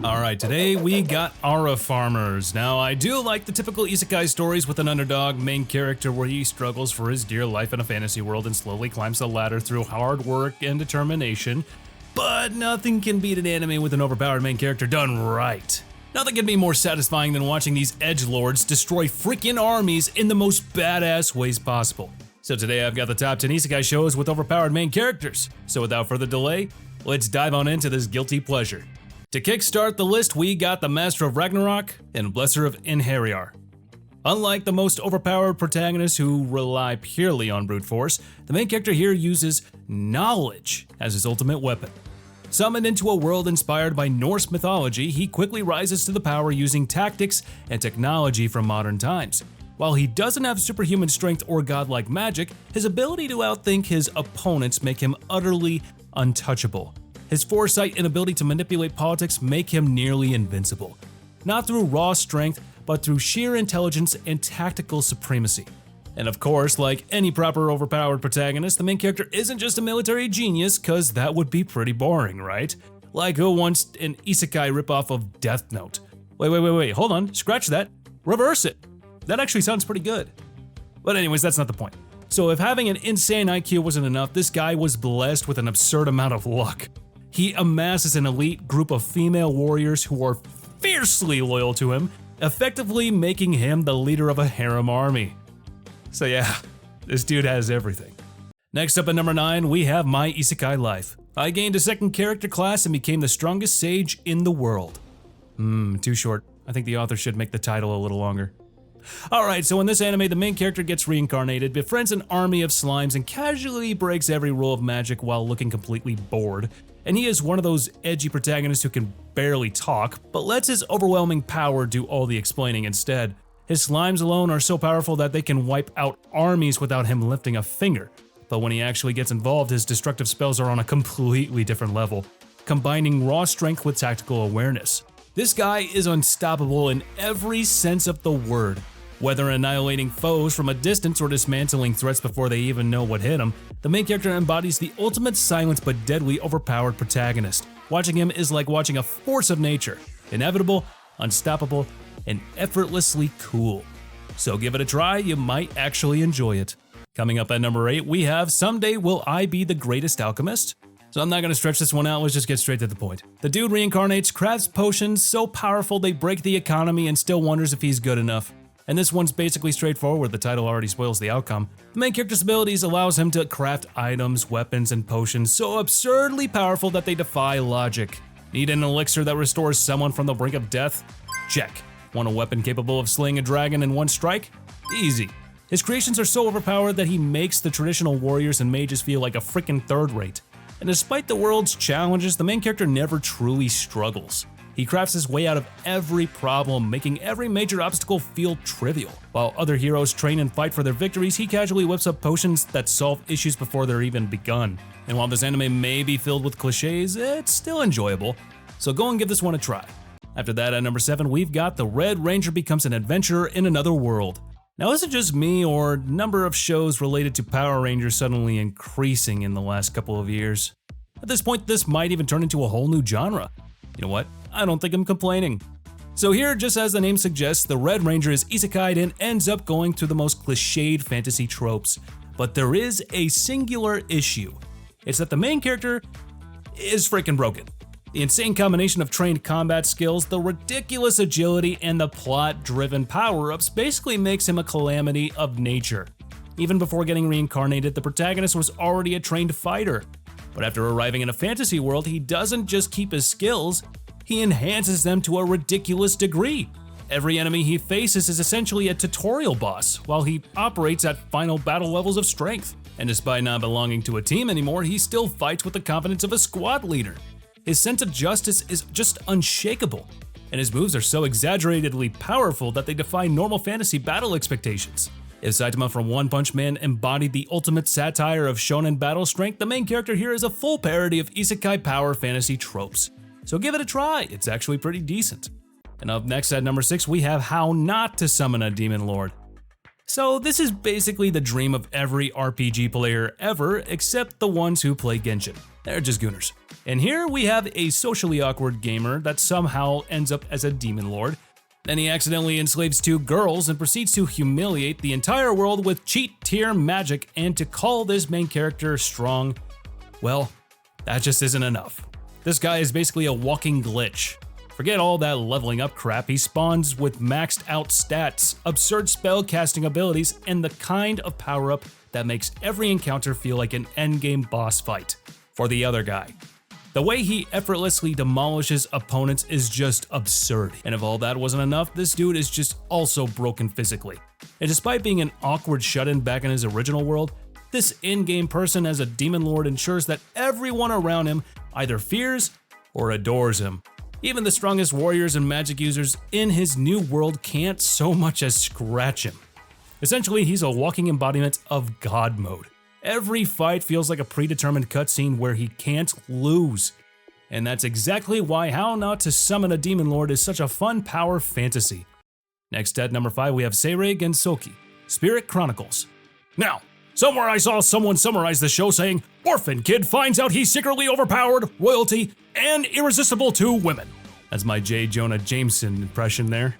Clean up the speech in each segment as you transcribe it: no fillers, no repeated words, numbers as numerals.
Alright, today we got Ara Farmers. Now, I do like the typical Isekai stories with an underdog main character where he struggles for his dear life in a fantasy world and slowly climbs the ladder through hard work and determination. But nothing can beat an anime with an overpowered main character done right. Nothing can be more satisfying than watching these edgelords destroy freaking armies in the most badass ways possible. So today I've got the top 10 Isekai shows with overpowered main characters. So without further delay, let's dive on into this guilty pleasure. To kickstart the list, we got the Master of Ragnarok and Blesser of Inheriar. Unlike the most overpowered protagonists who rely purely on brute force, the main character here uses knowledge as his ultimate weapon. Summoned into a world inspired by Norse mythology, he quickly rises to the power using tactics and technology from modern times. While he doesn't have superhuman strength or godlike magic, his ability to outthink his opponents make him utterly untouchable. His foresight and ability to manipulate politics make him nearly invincible. Not through raw strength, but through sheer intelligence and tactical supremacy. And of course, like any proper overpowered protagonist, the main character isn't just a military genius, cause that would be pretty boring, right? Like who wants an Isekai ripoff of Death Note? Wait, hold on, scratch that, reverse it. That actually sounds pretty good. But anyways, that's not the point. So if having an insane IQ wasn't enough, this guy was blessed with an absurd amount of luck. He amasses an elite group of female warriors who are fiercely loyal to him, effectively making him the leader of a harem army. So yeah, this dude has everything. Next up at number 9, we have My Isekai Life. I gained a second character class and became the strongest sage in the world. Too short. I think the author should make the title a little longer. Alright, so in this anime, the main character gets reincarnated, befriends an army of slimes, and casually breaks every rule of magic while looking completely bored. And he is one of those edgy protagonists who can barely talk, but lets his overwhelming power do all the explaining instead. His slimes alone are so powerful that they can wipe out armies without him lifting a finger. But when he actually gets involved, his destructive spells are on a completely different level, combining raw strength with tactical awareness. This guy is unstoppable in every sense of the word. Whether annihilating foes from a distance or dismantling threats before they even know what hit them, the main character embodies the ultimate silent but deadly overpowered protagonist. Watching him is like watching a force of nature, inevitable, unstoppable, and effortlessly cool. So give it a try, you might actually enjoy it. Coming up at number 8, we have Someday Will I Be the Greatest Alchemist? So I'm not gonna stretch this one out, let's just get straight to the point. The dude reincarnates, crafts potions so powerful they break the economy and still wonders if he's good enough. And this one's basically straightforward, the title already spoils the outcome. The main character's abilities allows him to craft items, weapons, and potions so absurdly powerful that they defy logic. Need an elixir that restores someone from the brink of death? Check. Want a weapon capable of slaying a dragon in one strike? Easy. His creations are so overpowered that he makes the traditional warriors and mages feel like a freaking third rate. And despite the world's challenges, the main character never truly struggles. He crafts his way out of every problem, making every major obstacle feel trivial. While other heroes train and fight for their victories, he casually whips up potions that solve issues before they're even begun. And while this anime may be filled with cliches, it's still enjoyable. So go and give this one a try. After that, at number 7, we've got The Red Ranger Becomes an Adventurer in Another World. Now, is it just me, or number of shows related to Power Rangers suddenly increasing in the last couple of years? At this point, this might even turn into a whole new genre. You know what? I don't think I'm complaining. So here, just as the name suggests, the Red Ranger is isekai'd and ends up going through the most cliched fantasy tropes. But there is a singular issue. It's that the main character is freaking broken. The insane combination of trained combat skills, the ridiculous agility, and the plot-driven power-ups basically makes him a calamity of nature. Even before getting reincarnated, the protagonist was already a trained fighter. But after arriving in a fantasy world, he doesn't just keep his skills, he enhances them to a ridiculous degree. Every enemy he faces is essentially a tutorial boss, while he operates at final battle levels of strength. And despite not belonging to a team anymore, he still fights with the confidence of a squad leader. His sense of justice is just unshakable, and his moves are so exaggeratedly powerful that they defy normal fantasy battle expectations. If Saitama from One Punch Man embodied the ultimate satire of shonen battle strength, the main character here is a full parody of isekai power fantasy tropes. So give it a try, it's actually pretty decent. And up next at number 6, we have How Not to Summon a Demon Lord. So this is basically the dream of every RPG player ever, except the ones who play Genshin. They're just gooners. And here we have a socially awkward gamer that somehow ends up as a demon lord. Then he accidentally enslaves 2 girls and proceeds to humiliate the entire world with cheat tier magic, and to call this main character strong, well, that just isn't enough. This guy is basically a walking glitch. Forget all that leveling up crap, he spawns with maxed out stats, absurd spell casting abilities, and the kind of power up that makes every encounter feel like an endgame boss fight for the other guy. The way he effortlessly demolishes opponents is just absurd. And if all that wasn't enough, this dude is just also broken physically. And despite being an awkward shut-in back in his original world, this in-game person as a demon lord ensures that everyone around him either fears or adores him. Even the strongest warriors and magic users in his new world can't so much as scratch him. Essentially, he's a walking embodiment of God mode. Every fight feels like a predetermined cutscene where he can't lose. And that's exactly why How Not to Summon a Demon Lord is such a fun power fantasy. Next at number 5 we have Seirei Gensoki, Spirit Chronicles. Now, somewhere I saw someone summarize the show saying, "Orphan kid finds out he's secretly overpowered, royalty, and irresistible to women." That's my J. Jonah Jameson impression there.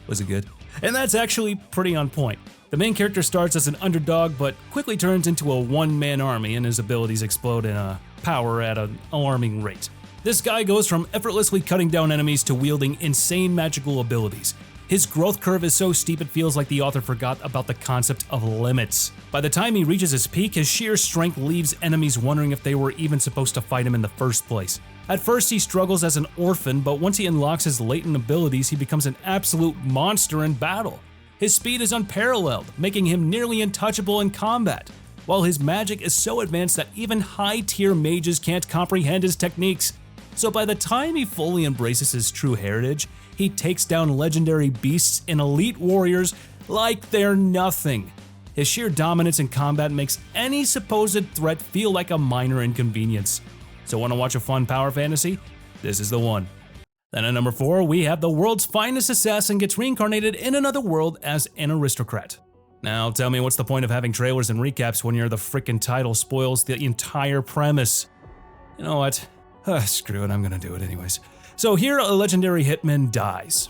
Was it good? And that's actually pretty on point. The main character starts as an underdog, but quickly turns into a one-man army, and his abilities explode in power at an alarming rate. This guy goes from effortlessly cutting down enemies to wielding insane magical abilities. His growth curve is so steep it feels like the author forgot about the concept of limits. By the time he reaches his peak, his sheer strength leaves enemies wondering if they were even supposed to fight him in the first place. At first he struggles as an orphan, but once he unlocks his latent abilities, he becomes an absolute monster in battle. His speed is unparalleled, making him nearly untouchable in combat, while his magic is so advanced that even high-tier mages can't comprehend his techniques. So by the time he fully embraces his true heritage, he takes down legendary beasts and elite warriors like they're nothing. His sheer dominance in combat makes any supposed threat feel like a minor inconvenience. So want to watch a fun power fantasy? This is the one. Then at number 4, we have the world's finest assassin gets reincarnated in another world as an aristocrat. Now tell me, what's the point of having trailers and recaps when the frickin' title spoils the entire premise? You know what? Screw it, I'm gonna do it anyways. So here a legendary hitman dies.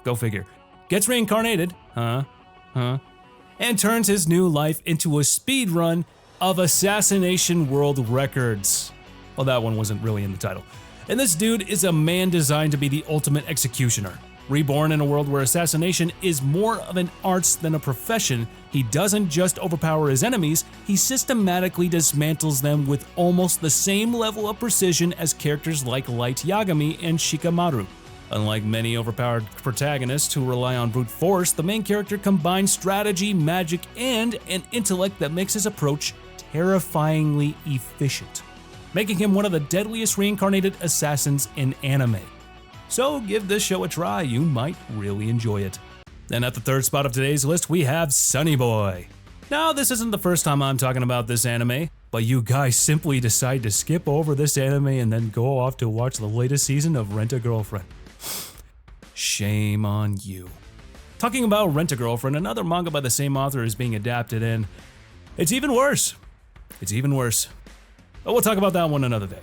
Go figure. Gets reincarnated. And turns his new life into a speedrun of assassination world records. Well, that one wasn't really in the title. And this dude is a man designed to be the ultimate executioner. Reborn in a world where assassination is more of an art than a profession, he doesn't just overpower his enemies, he systematically dismantles them with almost the same level of precision as characters like Light Yagami and Shikamaru. Unlike many overpowered protagonists who rely on brute force, the main character combines strategy, magic, and an intellect that makes his approach terrifyingly efficient, making him one of the deadliest reincarnated assassins in anime. So give this show a try, you might really enjoy it. Then at the 3rd spot of today's list, we have Sunny Boy. Now, this isn't the first time I'm talking about this anime, but you guys simply decide to skip over this anime and then go off to watch the latest season of Rent-a-Girlfriend. Shame on you. Talking about Rent-a-Girlfriend, another manga by the same author is being adapted, and it's even worse. It's even worse. But we'll talk about that one another day.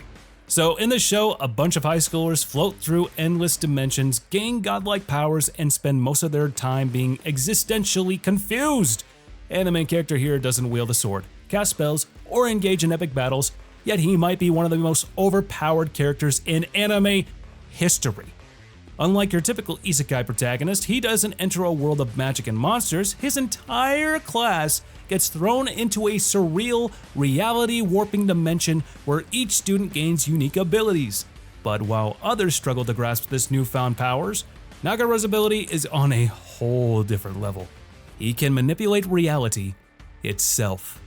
So in this show, a bunch of high schoolers float through endless dimensions, gain godlike powers, and spend most of their time being existentially confused. And the main character here doesn't wield a sword, cast spells, or engage in epic battles, yet he might be one of the most overpowered characters in anime history. Unlike your typical isekai protagonist, he doesn't enter a world of magic and monsters. His entire class gets thrown into a surreal, reality-warping dimension where each student gains unique abilities. But while others struggle to grasp this newfound powers, Nagara's ability is on a whole different level. He can manipulate reality itself.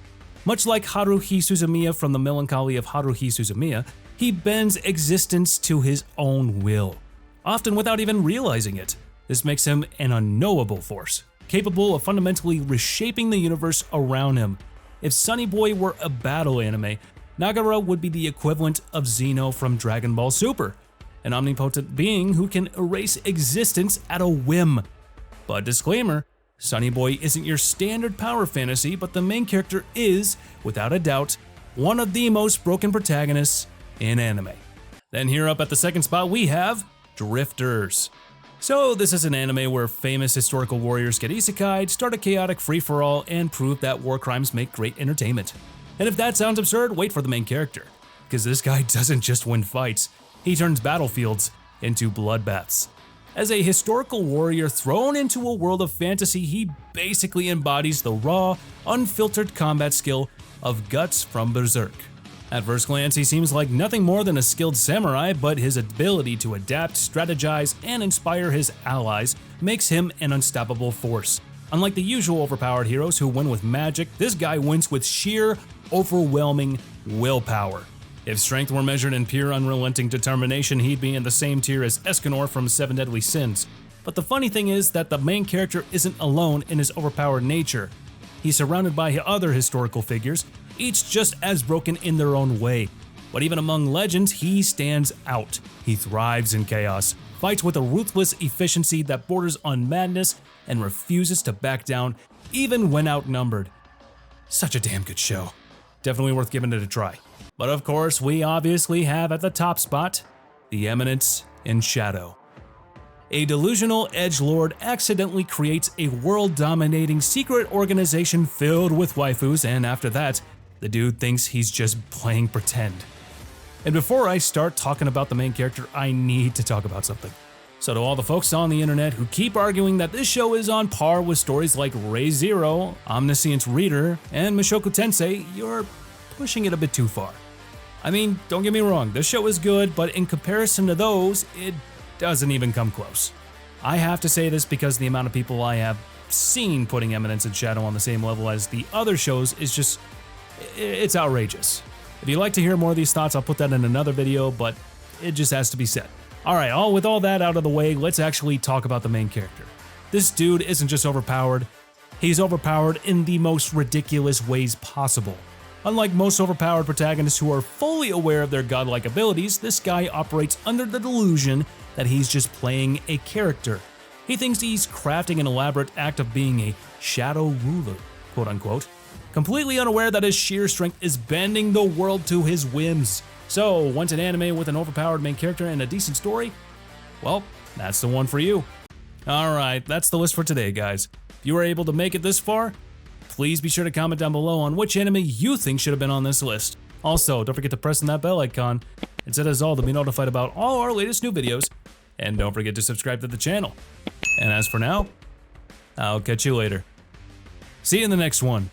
Much like Haruhi Suzumiya from The Melancholy of Haruhi Suzumiya, he bends existence to his own will, often without even realizing it. This makes him an unknowable force, capable of fundamentally reshaping the universe around him. If Sunny Boy were a battle anime, Nagara would be the equivalent of Xeno from Dragon Ball Super, an omnipotent being who can erase existence at a whim. But disclaimer, Sunny Boy isn't your standard power fantasy, but the main character is, without a doubt, one of the most broken protagonists in anime. Then here up at the second spot we have Drifters. So this is an anime where famous historical warriors get isekai'd, start a chaotic free-for-all, and prove that war crimes make great entertainment. And if that sounds absurd, wait for the main character, because this guy doesn't just win fights, he turns battlefields into bloodbaths. As a historical warrior thrown into a world of fantasy, he basically embodies the raw, unfiltered combat skill of Guts from Berserk. At first glance, he seems like nothing more than a skilled samurai, but his ability to adapt, strategize, and inspire his allies makes him an unstoppable force. Unlike the usual overpowered heroes who win with magic, this guy wins with sheer, overwhelming willpower. If strength were measured in pure unrelenting determination, he'd be in the same tier as Escanor from Seven Deadly Sins. But the funny thing is that the main character isn't alone in his overpowered nature. He's surrounded by other historical figures, each just as broken in their own way. But even among legends, he stands out. He thrives in chaos, fights with a ruthless efficiency that borders on madness, and refuses to back down even when outnumbered. Such a damn good show. Definitely worth giving it a try. But of course, we obviously have at the top spot, the Eminence in Shadow. A delusional edgelord accidentally creates a world-dominating secret organization filled with waifus, and after that, the dude thinks he's just playing pretend. And before I start talking about the main character, I need to talk about something. So to all the folks on the internet who keep arguing that this show is on par with stories like Re:Zero, Omniscience Reader, and Mushoku Tensei, you're pushing it a bit too far. I mean, don't get me wrong, this show is good, but in comparison to those, it doesn't even come close. I have to say this because the amount of people I have seen putting Eminence in Shadow on the same level as the other shows is just, it's outrageous. If you'd like to hear more of these thoughts, I'll put that in another video, but it just has to be said. Alright, with all that out of the way, let's actually talk about the main character. This dude isn't just overpowered, he's overpowered in the most ridiculous ways possible. Unlike most overpowered protagonists who are fully aware of their godlike abilities, this guy operates under the delusion that he's just playing a character. He thinks he's crafting an elaborate act of being a shadow ruler, quote unquote, completely unaware that his sheer strength is bending the world to his whims. So, want an anime with an overpowered main character and a decent story? Well, that's the one for you. Alright, that's the list for today, guys. If you were able to make it this far, please be sure to comment down below on which anime you think should have been on this list. Also, don't forget to press on that bell icon and set us all to be notified about all our latest new videos. And don't forget to subscribe to the channel. And as for now, I'll catch you later. See you in the next one.